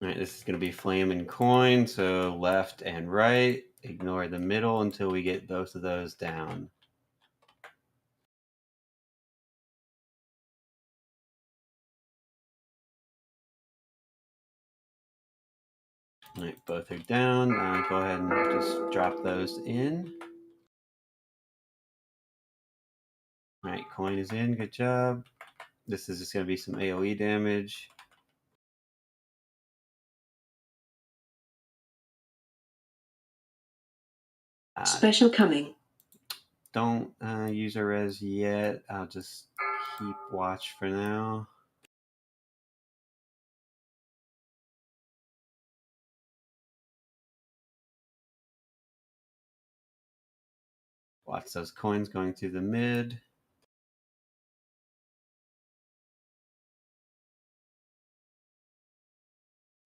All right, this is going to be flame and coin, so left and right. Ignore the middle until we get both of those down. All right, both are down. Go ahead and just drop those in. All right, coin is in. Good job. This is just going to be some AoE damage. Special coming. Don't use a res yet. I'll just keep watch for now. Watch those coins going through the mid.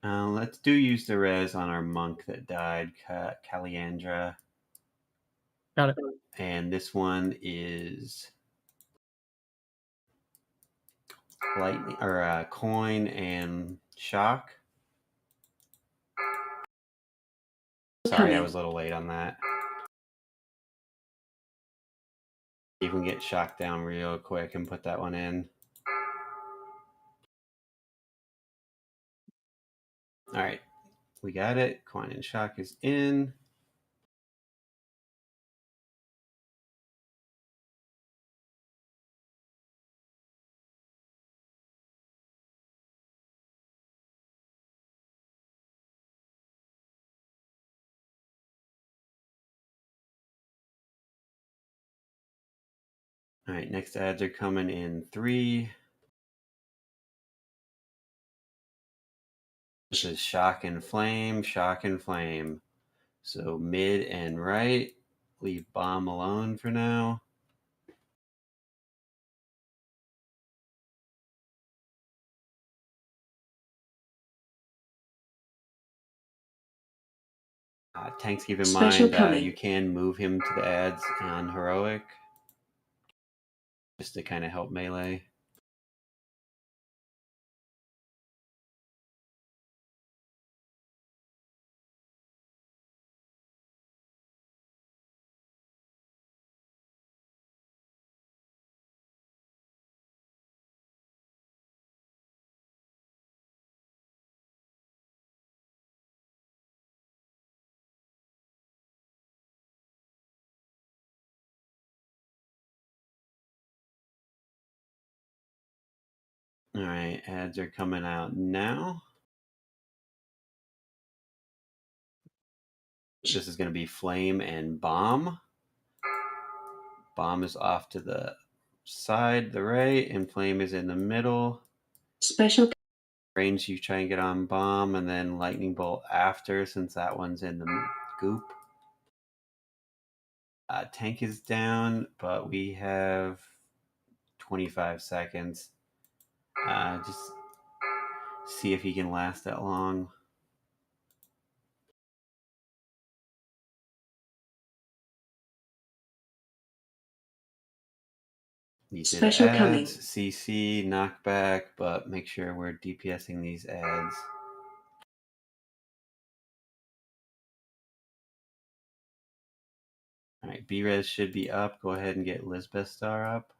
Let's use the res on our monk that died, Kaliandra. Got it. And this one is lightning or coin and shock. Sorry, I was a little late on that. You can get shock down real quick and put that one in. All right, we got it. Coin and shock is in. All right, next ads are coming in 3. This is shock and flame, shock and flame. So mid and right, leave bomb alone for now. Tanks, keep in mind you can move him to the ads on heroic just to kind of help melee. All right, ads are coming out now. This is going to be flame and bomb. Bomb is off to the side, the right, and flame is in the middle. Special range you try and get on bomb, and then lightning bolt after, since that one's in the goop. Tank is down, but we have 25 seconds. Just see if he can last that long. These are the Special coming. ads, CC, knockback, but make sure we're DPSing these ads. All right, B-Res should be up. Go ahead and get Lisbeth Star up.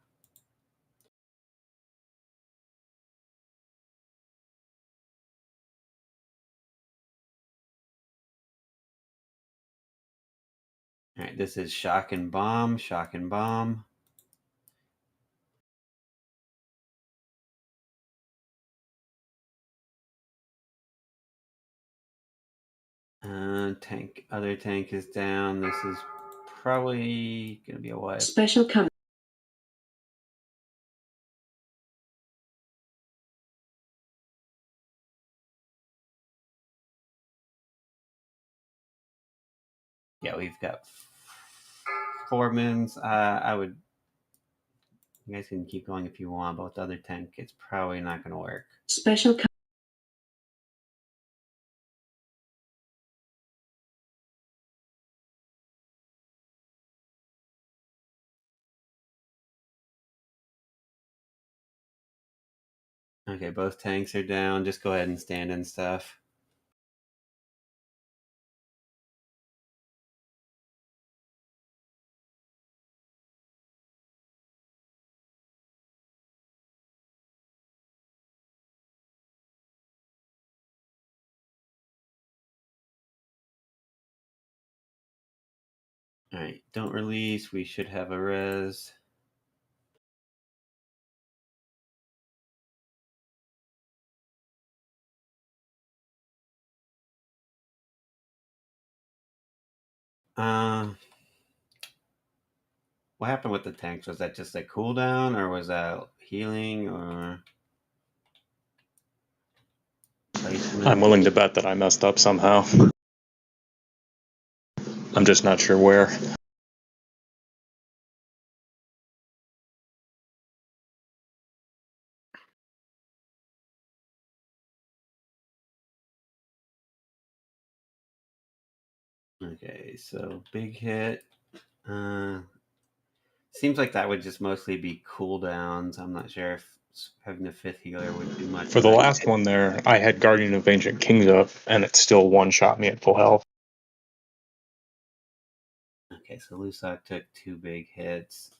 All right, this is shock and bomb, shock and bomb. Other tank is down. This is probably gonna be a wipe. Special coming. Yeah, we've got 4 mins. You guys can keep going if you want, but with the other tank, it's probably not gonna work. Special coming. Okay, both tanks are down. Just go ahead and stand and stuff. Alright, don't release. We should have a res. What happened with the tanks? Was that just a cooldown, or was that healing, or placement? I'm willing to bet that I messed up somehow. I'm just not sure where. Okay, so big hit. Seems like that would just mostly be cooldowns. I'm not sure if having the 5th healer would do much. For the last one there, I had Guardian of Ancient Kings up, and it still one-shot me at full health. Okay, so Lusok took 2 big hits.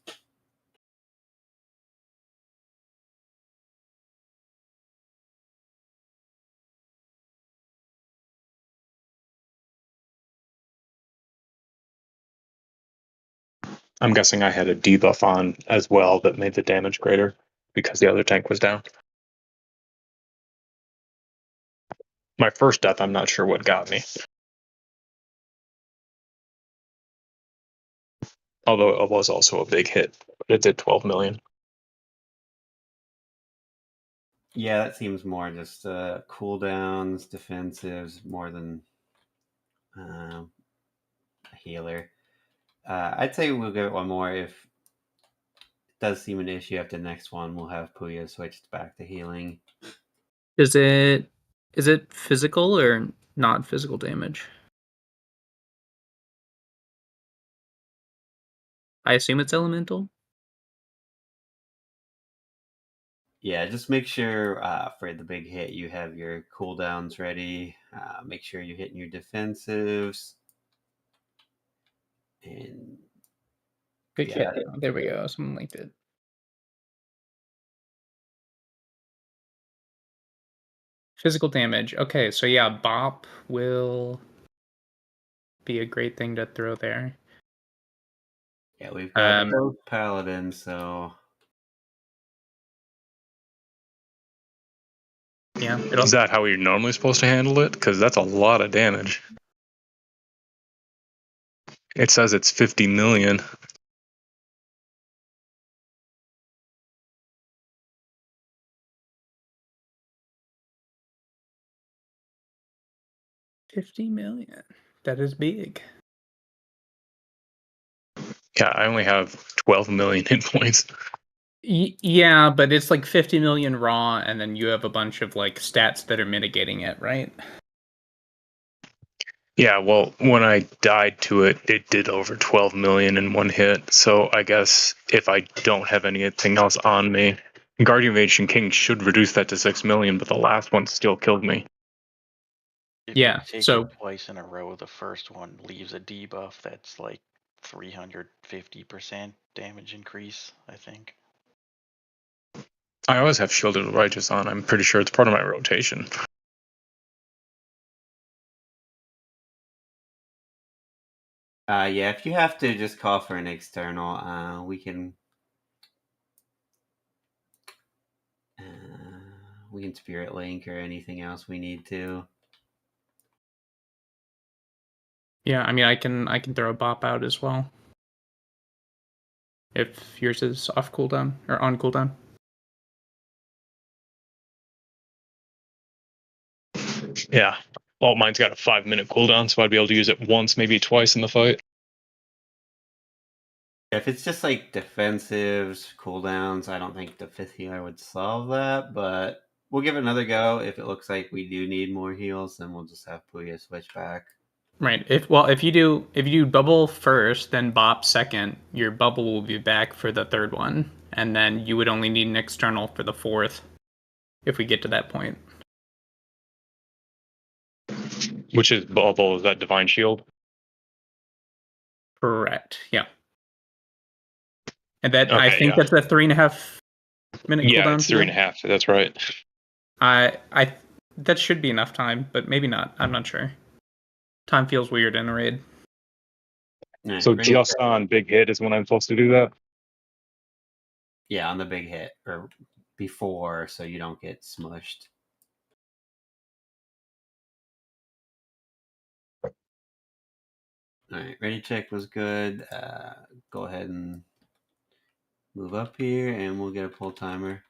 I'm guessing I had a debuff on as well that made the damage greater because the other tank was down. My first death, I'm not sure what got me. Although it was also a big hit. It did 12 million. Yeah, that seems more just cooldowns, defensives, more than a healer. I'd say we'll give it one more. If it does seem an issue after the next one, we'll have Puya switched back to healing. Is it physical or not physical damage? I assume it's elemental. Yeah, just make sure for the big hit you have your cooldowns ready. Make sure you're hitting your defensives. And Good yeah, hit. There we go. Something like that. Physical damage. Okay, so yeah, Bop will be a great thing to throw there. yeah, we've got both paladins, so yeah. Is that how you're normally supposed to handle it? Because that's a lot of damage. It says it's 50 million. $50 million. That is big. Yeah, I only have 12 million hit points. Yeah, but it's like 50 million raw, and then you have a bunch of like stats that are mitigating it, right? Yeah, well, when I died to it, it did over 12 million in one hit. So I guess if I don't have anything else on me, Guardian of Ancient King should reduce that to 6 million, but the last one still killed me. If Yeah, you take so it twice in a row, the first one leaves a debuff that's like 350% damage increase, I think. I always have Shielded with Righteous on. I'm pretty sure it's part of my rotation. yeah, if you have to just call for an external, we can Spirit Link or anything else we need to. yeah, I mean, I can throw a Bop out as well if yours is off cooldown or on cooldown. Yeah. Well, mine's got a 5-minute cooldown, so I'd be able to use it once, maybe twice in the fight. If it's just like defensives, cooldowns, I don't think the 5th healer would solve that, but we'll give it another go. If it looks like we do need more heals, then we'll just have Puya switch back. Right. If you do bubble first, then Bop second, your bubble will be back for the third one, and then you would only need an external for the fourth, if we get to that point. Which is bubble, is that Divine Shield? Correct. Yeah. And that Okay, I think that's a 3.5 minute cooldown. Yeah, it's 3.5. That's right. I that should be enough time, but maybe not. I'm not sure. Time feels weird in a raid. All right, So ready? just on big hit is when I'm supposed to do that? Yeah, on the big hit or before, so you don't get smushed. All right, ready check was good. Go ahead and move up here, and we'll get a pull timer.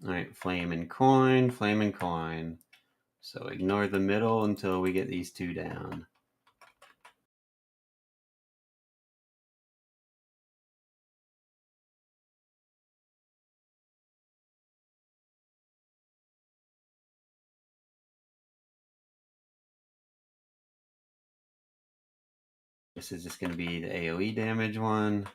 All right, flame and coin, flame and coin. So ignore the middle until we get these two down. This is just going to be the AoE damage one.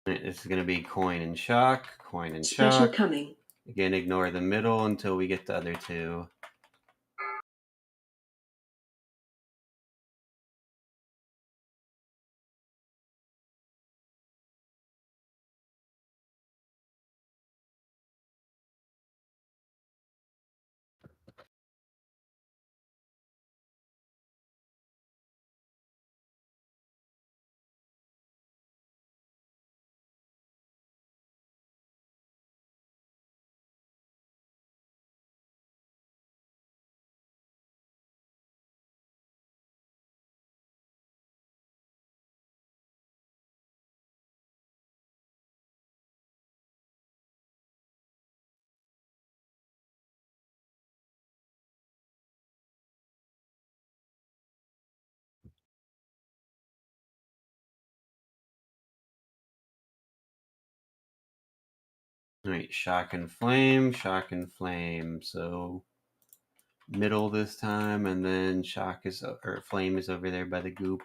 This is going to be coin and shock, coin and Special shock. coming. Again, ignore the middle until we get the other two. All right, shock and flame, shock and flame. So middle this time, and then shock is or flame is over there by the goop.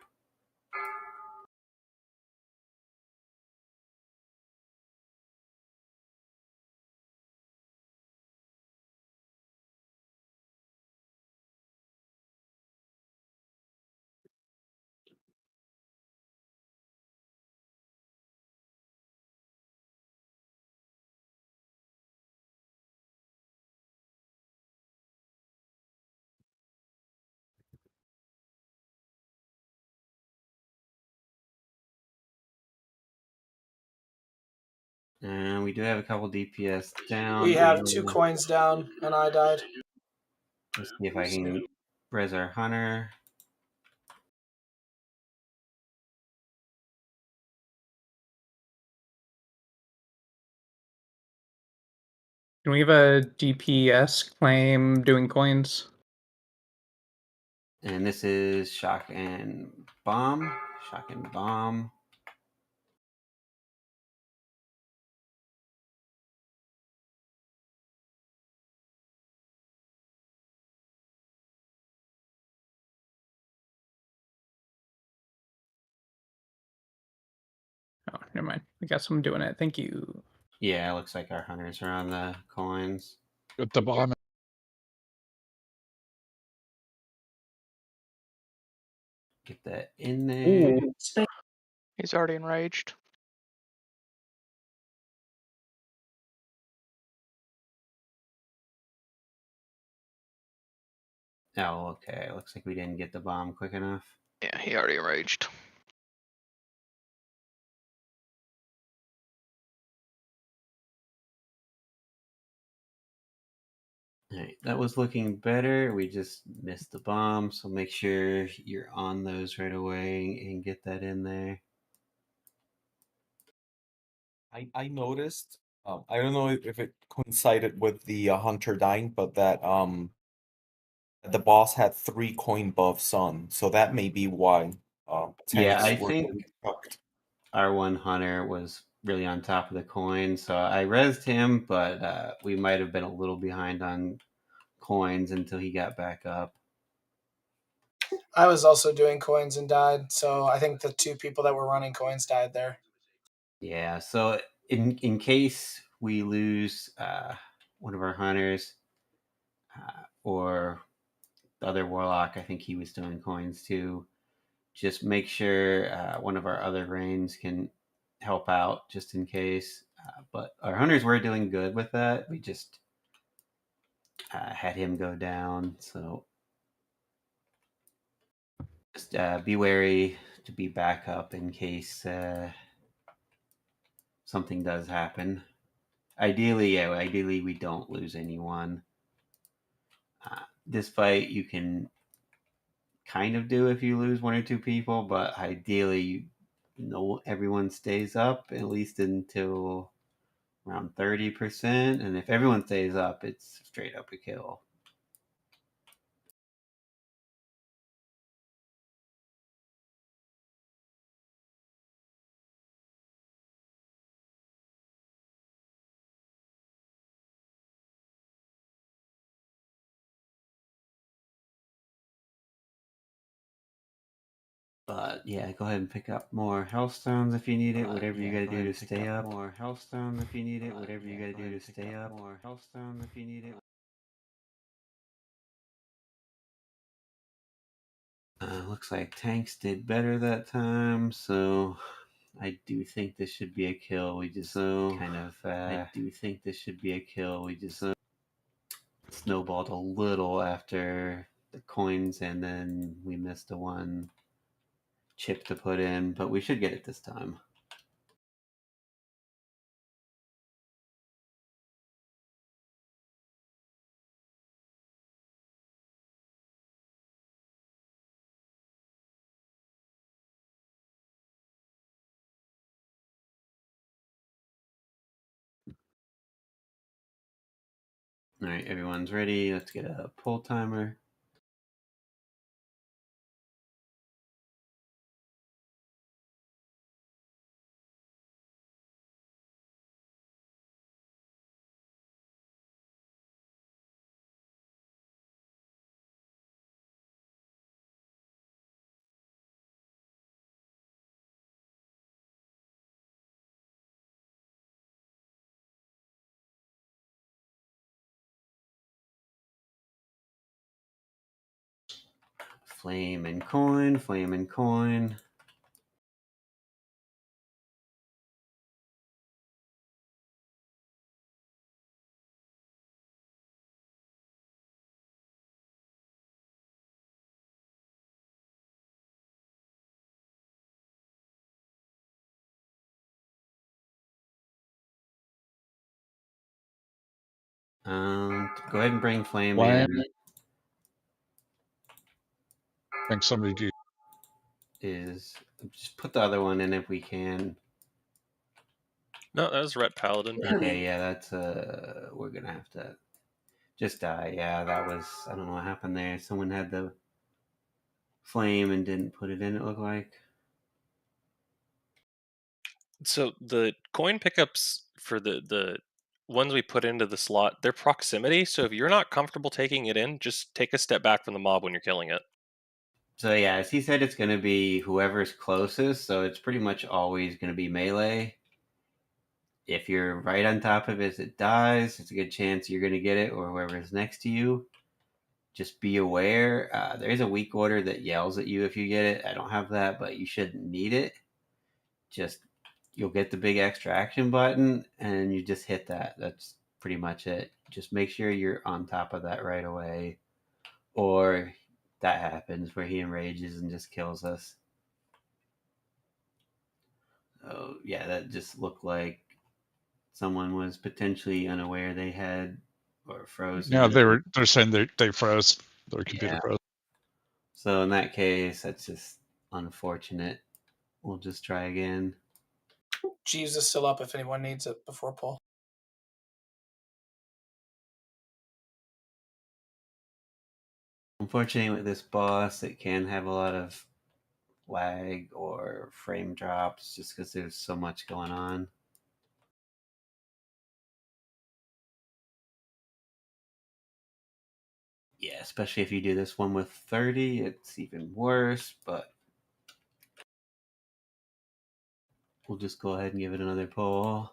And we do have a couple DPS down. We have 2 coins down, and I died. Let's see if I can res our hunter. Can we have a DPS claim doing coins? And this is shock and bomb. Shock and bomb. Oh, never mind. We got someone doing it. Thank you. Yeah, it looks like our hunters are on the coins. At the bottom. Get that in there. Ooh. He's already enraged. Oh, okay. Looks like we didn't get the bomb quick enough. Yeah, he already enraged. All right, that was looking better. We just missed the bomb, so make sure you're on those right away and get that in there. I noticed. I don't know if it coincided with the hunter dying, but that the boss had 3 coin buffs on, so that may be why Yeah, tanks I were think getting chucked. our one hunter was really on top of the coin, so I rezzed him, but we might have been a little behind on coins until he got back up. I was also doing coins and died, so I think the 2 people that were running coins died there. Yeah, so in case we lose one of our hunters or the other warlock, I think he was doing coins too. Just make sure one of our other rains can help out just in case. But our hunters were doing good with that. We just had him go down, so just be wary to be back up in case something does happen. Ideally we don't lose anyone. This fight you can kind of do if you lose 1 or 2 people, but ideally, everyone stays up at least until around 30%, and if everyone stays up, it's straight up a kill. But yeah, go ahead and pick up more healthstones if you need it. Whatever you got to do to stay up. More healthstones if you need it. Whatever you got to do to stay up. More healthstones if you need it. Looks like tanks did better that time, so I do think this should be a kill. We just I do think this should be a kill. We just snowballed a little after the coins, and then we missed a one chip to put in, but we should get it this time. All right, everyone's ready. Let's get a pull timer. Flame and coin, flame and coin. Go ahead and bring flame Flame. in. I think somebody do. Is just put the other one in if we can. No, that was Ret Paladin. Okay, yeah, that's we're gonna have to just die. Yeah, that was, I don't know what happened there. Someone had the flame and didn't put it in, it looked like. So the coin pickups for the ones we put into the slot, they're proximity. So if you're not comfortable taking it in, just take a step back from the mob when you're killing it. So yeah, as he said, it's going to be whoever's closest. So it's pretty much always going to be melee. If you're right on top of it as it dies, it's a good chance you're going to get it, or whoever's next to you. Just be aware. There is a weak order that yells at you if you get it. I don't have that, but you shouldn't need it. Just you'll get the big extra action button, and you just hit that. That's pretty much it. Just make sure you're on top of that right away, or that happens where he enrages and just kills us. Oh, yeah, that just looked like someone was potentially unaware they had or frozen. Yeah, they're saying they froze. Their computer Yeah. froze. So in that case, that's just unfortunate. We'll just try again. Jeeves is still up if anyone needs it before pull. Unfortunately, with this boss, it can have a lot of lag or frame drops just because there's so much going on. Yeah, especially if you do this one with 30, it's even worse, but we'll just go ahead and give it another pull.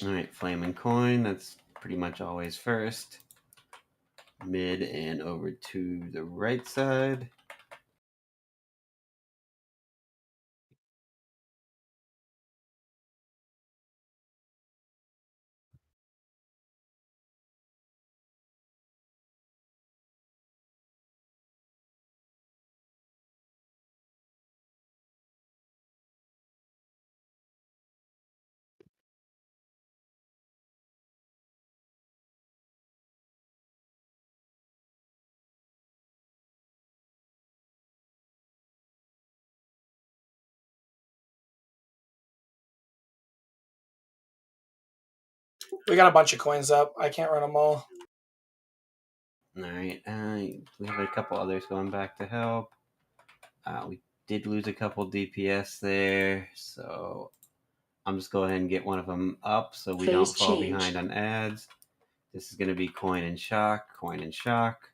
All right, flame and coin, that's pretty much always first. Mid and over to the right side. We got a bunch of coins up. I can't run them all. All right, we have a couple others going back to help. We did lose a couple DPS there, so I'm just going ahead and get one of them up so we don't fall behind on ads. This is going to be coin and shock, coin and shock.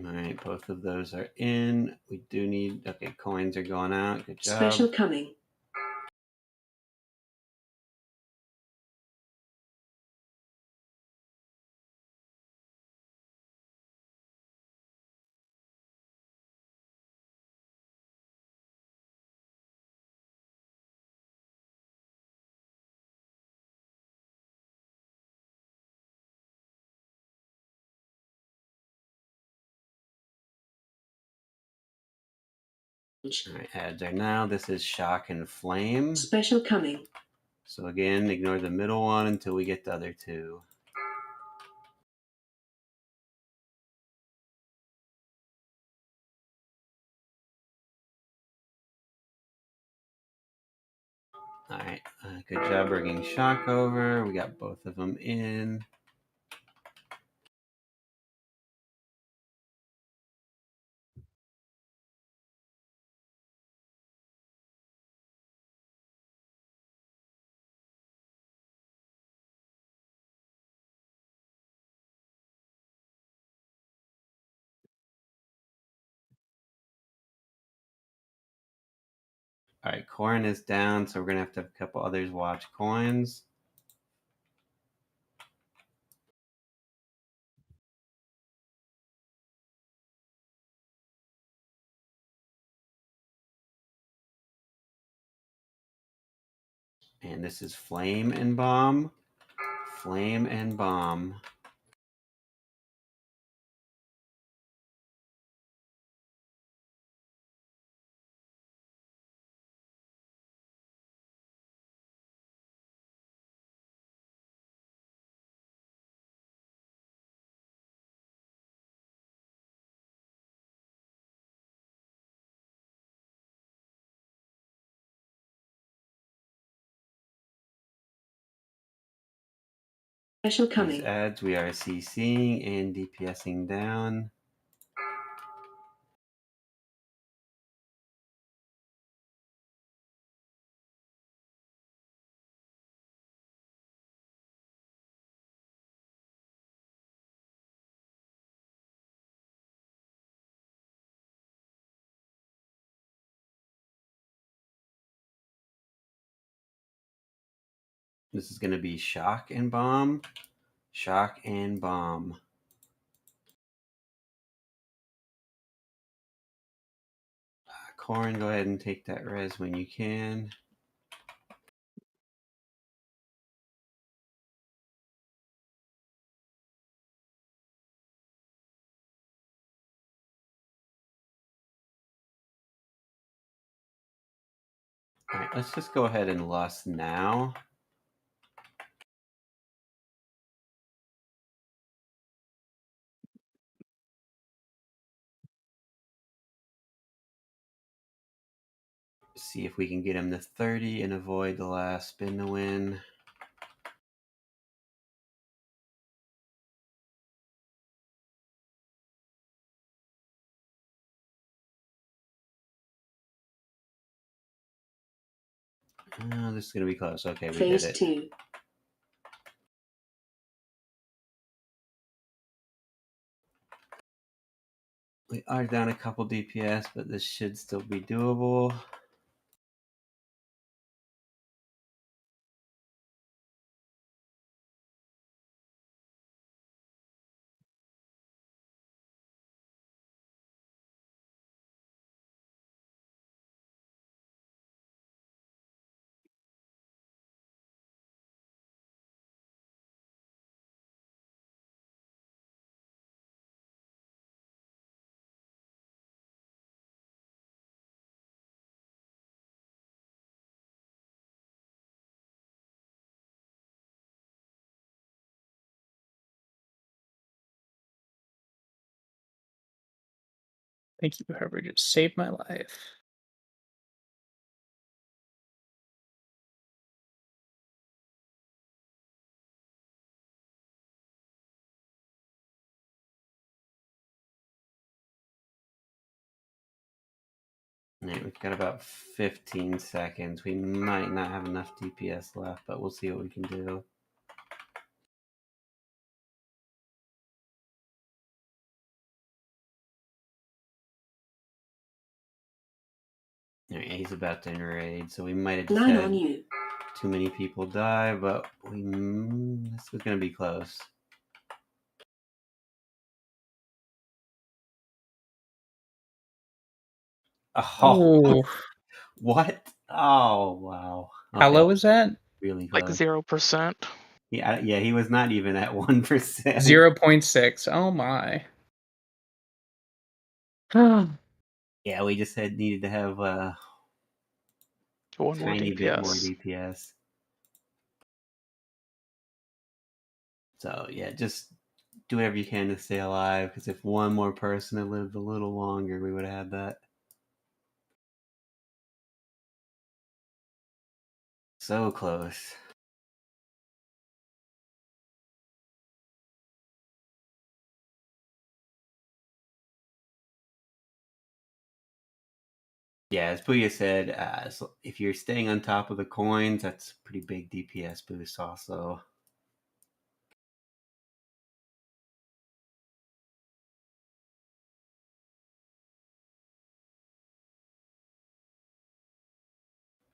All right, both of those are in. We do need, okay, coins are going out. Good job. Special coming. All right, ads are now. This is shock and flame. Special coming. So again, ignore the middle one until we get the other two. All right, good job bringing shock over. We got both of them in. All right, Corin is down, so we're going to have a couple others watch coins. And this is flame and bomb. Flame and bomb. Special These coming. ads we are CCing and DPSing down. This is going to be shock and bomb. Shock and bomb. Corin, go ahead and take that res when you can. All right, let's just go ahead and lust now. See if we can get him to 30 and avoid the last spin to win. Oh, this is going to be close. Okay, we Phase did it. 2. We are down a couple DPS, but this should still be doable. Thank you, whoever just saved my life. All right, we've got about 15 seconds. We might not have enough DPS left, but we'll see what we can do. All right, he's about to enrage, so we might have just 9 had on you. too many people die, but this was going to be close. Oh, Oh, what? Oh, wow. how Okay, low is that? really Like close. 0%. Yeah, he was not even at 1%. 0.6. Oh my. Yeah, we just needed to have One more tiny bit more DPS. DPS. So yeah, just do whatever you can to stay alive, because if one more person had lived a little longer, we would have had that. So close. Yeah, as Puya said, so if you're staying on top of the coins, that's a pretty big DPS boost also.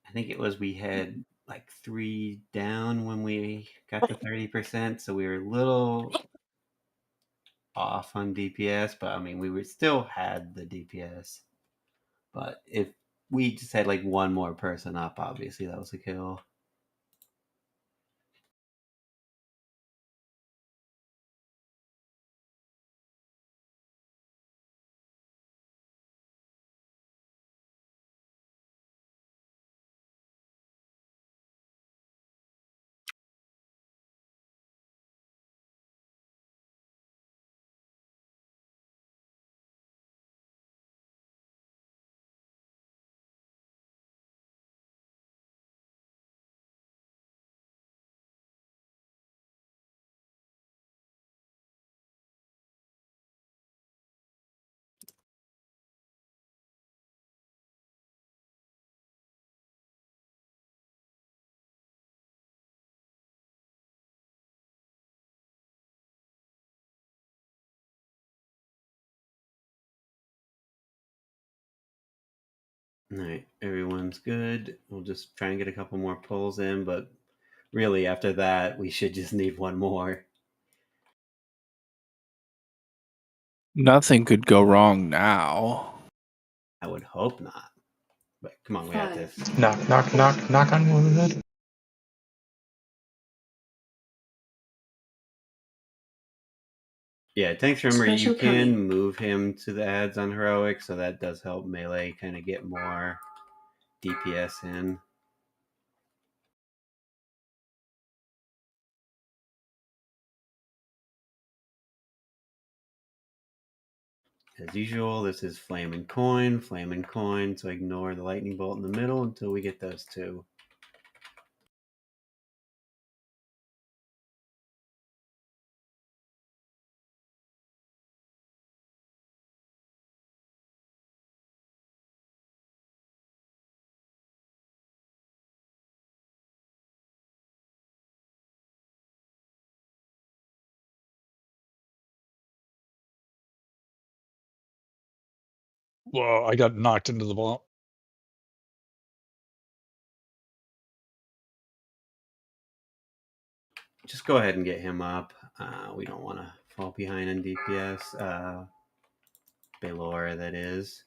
I think it was we had like 3 down when we got to 30%, so we were a little off on DPS, but I mean, still had the DPS. But if we just had like one more person up, obviously that was a kill. All right, everyone's good. We'll just try and get a couple more pulls in, but really after that, we should just need one more. Nothing could go wrong now. I would hope not. But come on, we got this. Knock, knock, knock, knock on wood. Yeah, thanks. Remember, you Special can coming. move him to the ads on heroic, so that does help melee kind of get more DPS in. As usual, this is flame and coin, so ignore the lightning bolt in the middle until we get those two. Well, I got knocked into the ball. Just go ahead and get him up. We don't want to fall behind in DPS. Baylor, that is.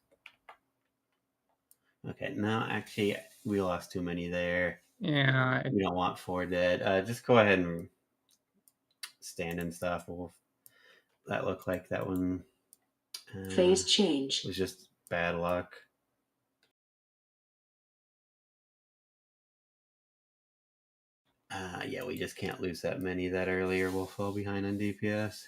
Okay, no, actually, we lost too many there. Yeah. We don't want 4 dead. Just go ahead and stand and stuff. That looked like that one Phase change. was just bad luck. Yeah, we just can't lose that many that early or we'll fall behind on DPS.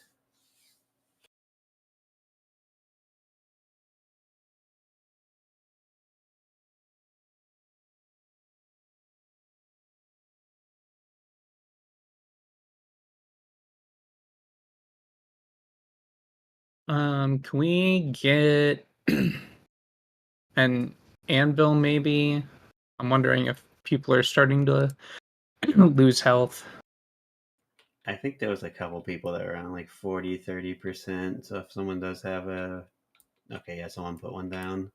Can we get an anvil maybe? I'm wondering if people are starting to lose health. I think there was a couple people that were around like 40, 30%. So if someone does have a... Okay, yeah, someone put one down.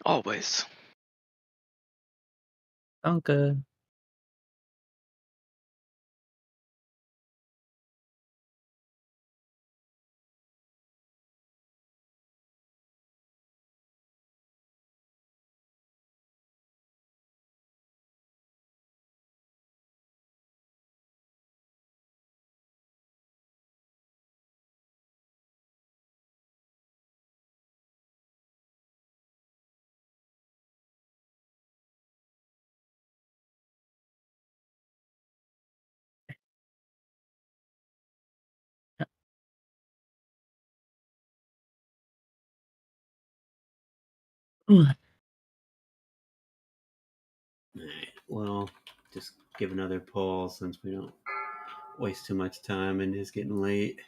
Always. Danke. Alright, well, just give another pull since we don't waste too much time and it's getting late.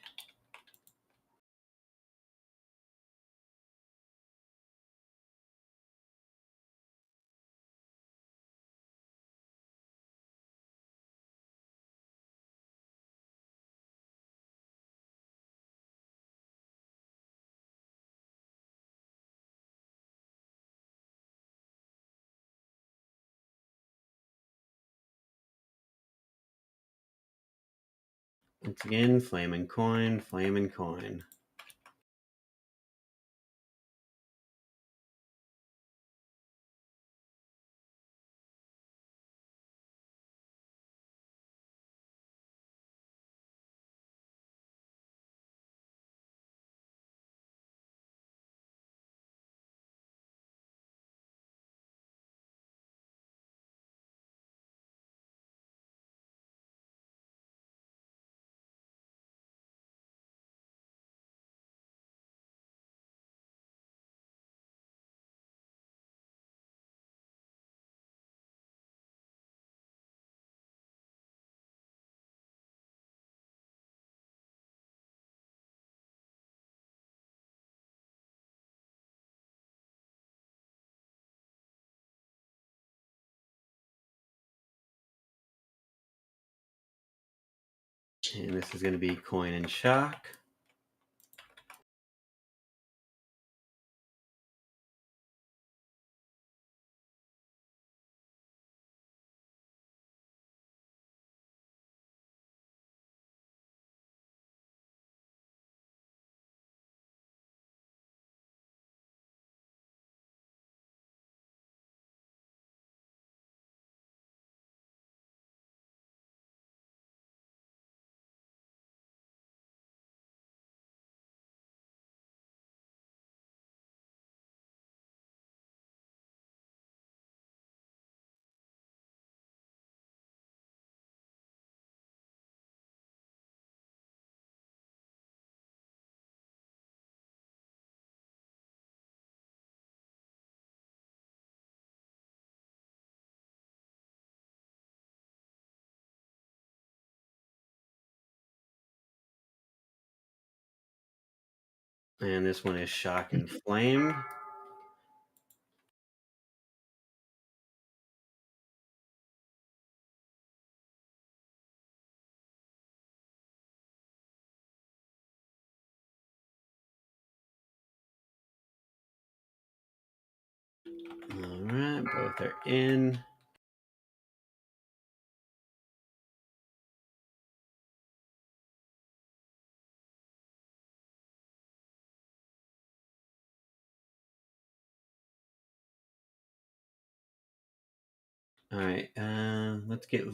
Once again, flame and coin, flame and coin. And this is going to be coin and shock. And this one is Shock and Flame. Alright, both are in. Alright, let's get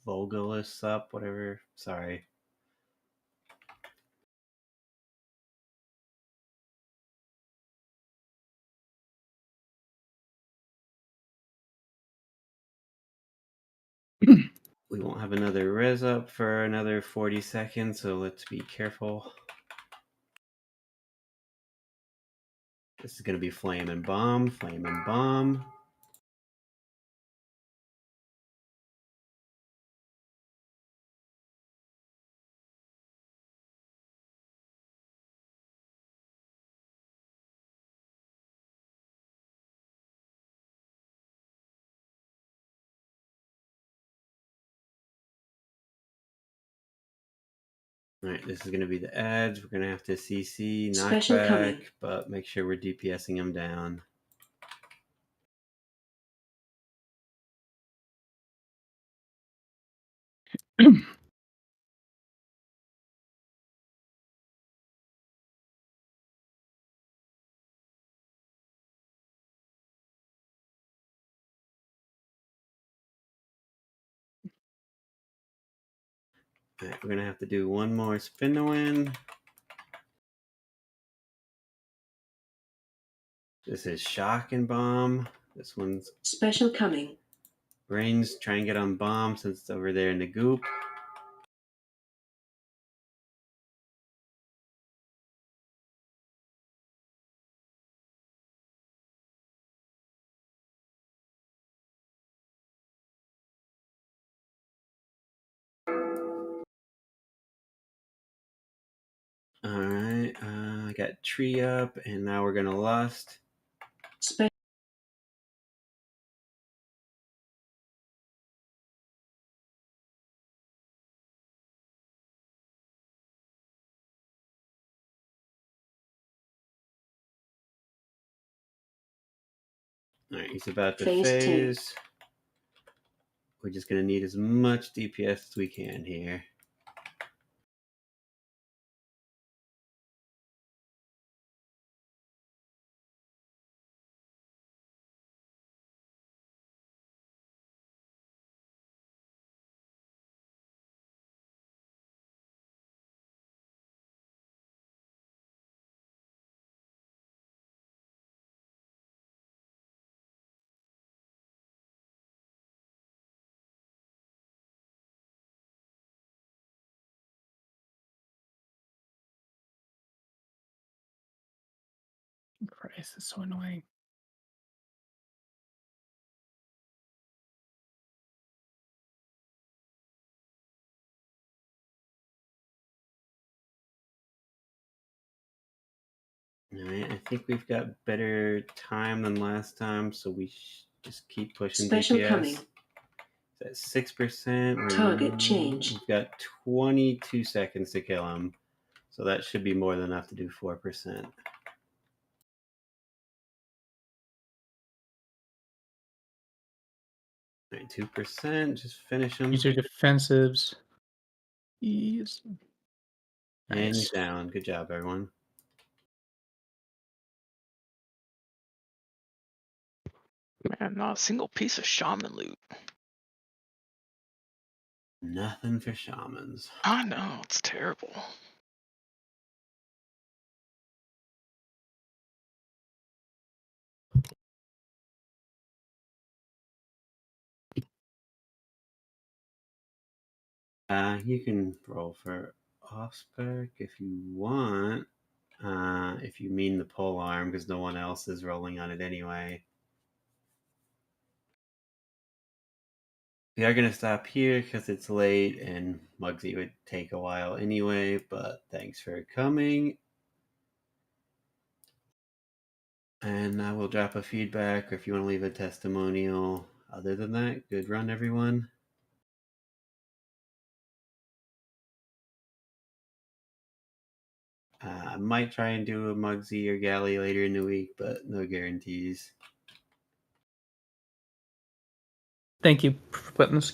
Volgalus up, whatever. Sorry. We won't have another res up for another 40 seconds, so let's be careful. This is going to be Flame and Bomb, Flame and Bomb. Alright, this is going to be the ads. We're going to have to CC, Special coming. knockback, but make sure we're DPSing them down. Alright, we're going to have to do one more spin to win. This is Shock and Bomb. This one's Special coming. Brains, try and get on Bomb since it's over there in the goop. Alright, I got Tree up, and now we're going to Lust. Spe- Alright, he's about to Phase two. phase. We're just going to need as much DPS as we can here. Christ, it's so annoying. Alright, I think we've got better time than last time, so we just keep pushing Special DPS. coming. It's at 6%. Target changed. We've got 22 seconds to kill him, so that should be more than enough to do 4%. Alright, 2%, just finish him. These are defensives. Yes. And he's Nice. down. Good job, everyone. Man, not a single piece of shaman loot. Nothing for shamans. I know, it's terrible. You can roll for Offspark if you want. If you mean the pole arm, because no one else is rolling on it anyway. We are going to stop here because it's late and Muggsy would take a while anyway, but thanks for coming. And I will drop a feedback or if you want to leave a testimonial. Other than that, good run, everyone. I might try and do a Muggsy or Galley later in the week, but no guarantees. Thank you for putting this